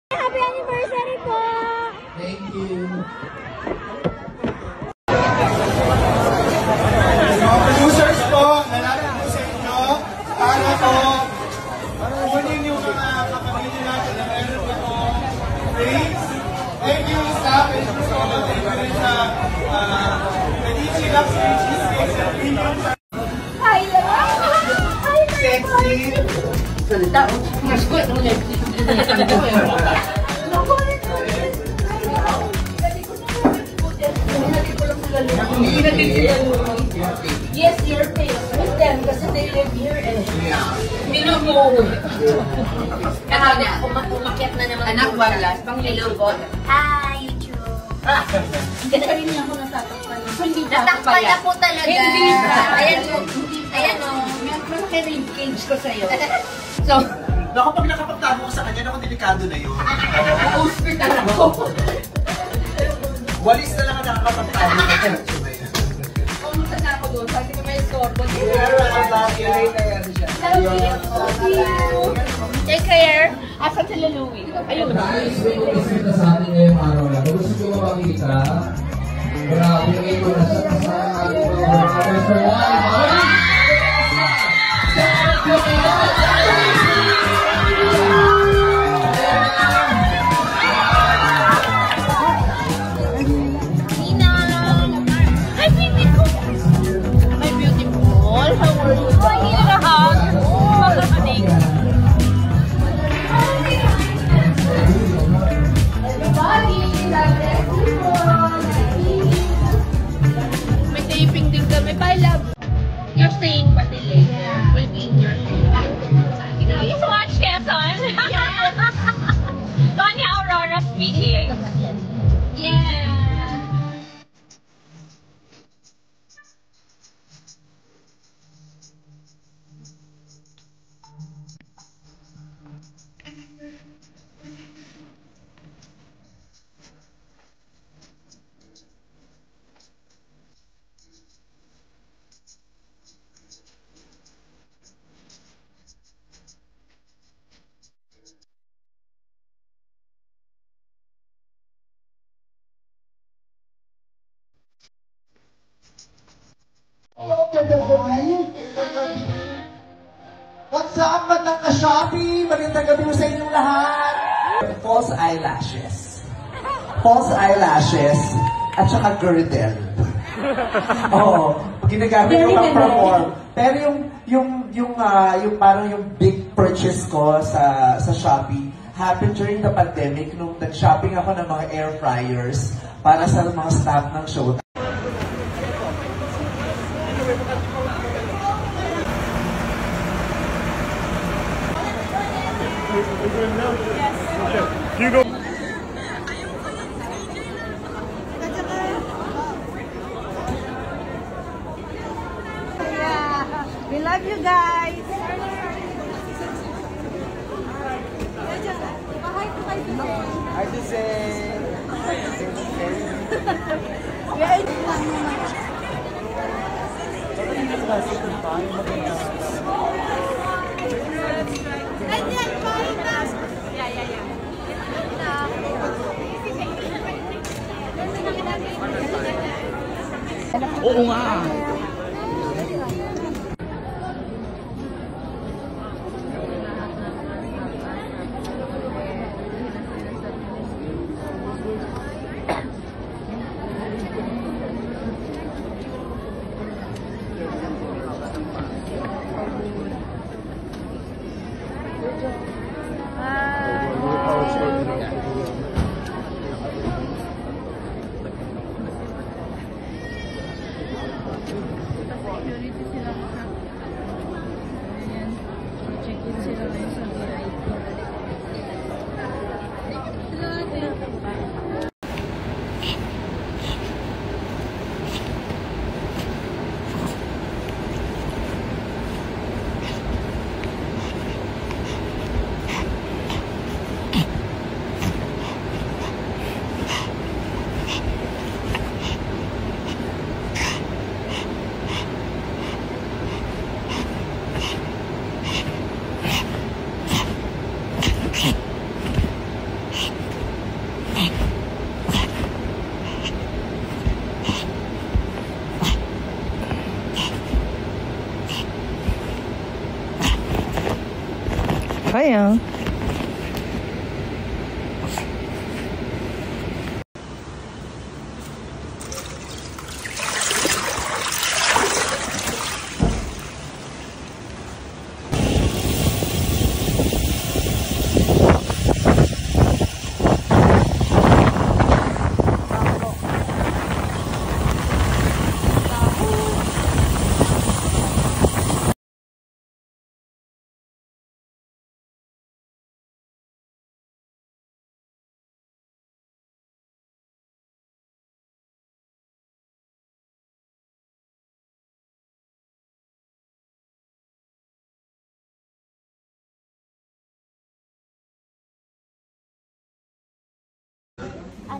Happy anniversary po! Thank you. Producers po, nalapit po sa inyo. Para po, kunin yung mga kapamilya natin na meron po ito. Please. Thank you, staff. Thank you so much. Thank you rin sa Medici Luxury Cheesecakes and Premium. Hi, Sexy. Salita, mas ko ito ulit. Yes, your face. With them, kasi they live here and Minumo. Kaya umakyat na naman. Anak, wala. Pang-hello po. hi, YouTube. Hindi rin ako nasatakpan. Hindi Natakpan na po talaga. Hindi pa. Ayan po. Ayan o. Malaki rin cage ko sa'yo. So, Naku, pag nakapagtabo ko sa kanya, naku, delikado na yun. hospital ako. Walis na lang ang nakakapagtabo ko. Pumunta na ako doon. Sabi ko may sorbo. Take care. Asan sila Louie? Ayun. Guys, may kumisita sa atin ngayong araw na. Kung gusto nyo makita, grabe ngayon ko na sa ating mga Mr. Hi, beautiful. How are you? I need a hug. May taping din kami. Bye, love. You're staying pa later. Will be in your Please watch Quezon. Tonya Aurora speaking. Yeah. What's up, mga ka-Shopee? Magandang gabi sa inyong lahat. False eyelashes. False eyelashes. At saka girdle. Oo. Ginagamit ko pang-perform. Pero yung parang yung big purchase ko sa Shopee happened during the pandemic nung nag-shopping ako ng mga air fryers para sa mga staff ng show. Hugo. Yeah. We love you guys. Hi, Giselle. Oo nga. laki ah.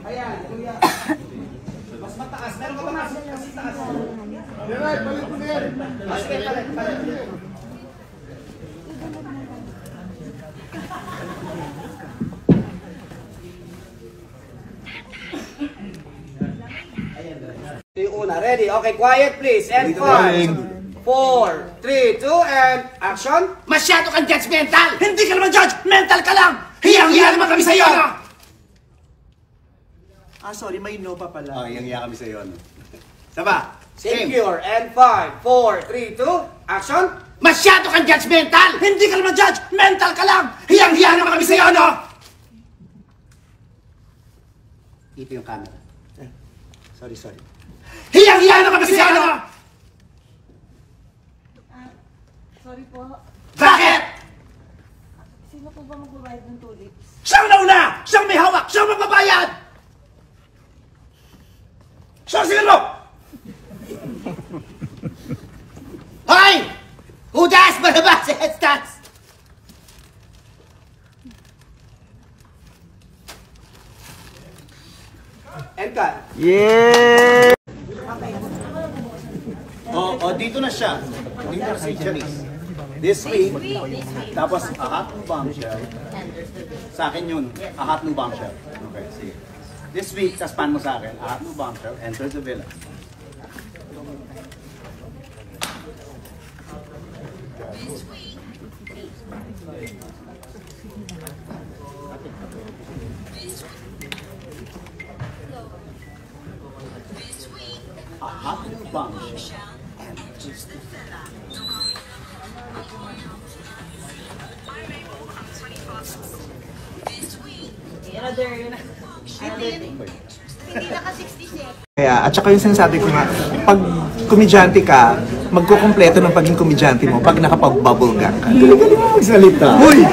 Ayan, kuya. Mas mataas. Meron ka ba mas taas? Alright, balik mo yan. Sige, balik. Ito yung una. Ready? Okay, quiet please. And 5, 4, 3, 2, and action. Masyado kang judgmental! Hindi ka naman judgmental ka lang! Hiyang-hiya naman kami sa'yo! Sorry, may no pa pala. Hiyang-hiya kami sa'yo. Saba? Secure. And 5, 4, 3, 2, action. Masyado kang judgmental! Hindi ka naman judgmental ka lang! Hiyang-hiya naman kami sa'yo, no? Ito yung camera. Sorry. Hiyang-hiya naman kami sa'yo, no? Sorry po. Bakit? Sino po ba magbabayad ng tulips? Siyang nauna! Siyang may hawak! Siyang magbabayad! Siyang siguro! Hoy! Hudas! Barabas! Headstats! And cut. O, dito na siya. Dito na si Janice. This week, tapos a hot new bombshell. Sa akin yun, a hot new bombshell. Okay, sige. This week, taspan mo sa akin, a hot new bombshell, enter the villa. A hot new bombshell. Kaya, at saka yung sinasabi ko nga, pag komedyante ka, magkukumpleto ng pagiging komedyante mo pag nakapag-bubble gang ka. Galing mo magsalita. Uy!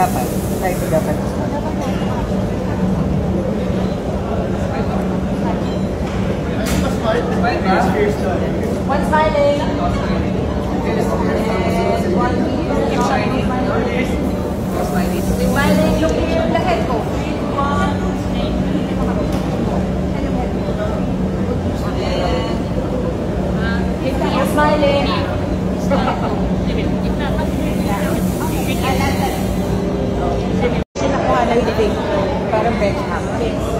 Dapat. Tayo dapat. One smiling. Smiling. Look here. The head ko. Smiling. Sinakuha ng bibig. Parang bench half.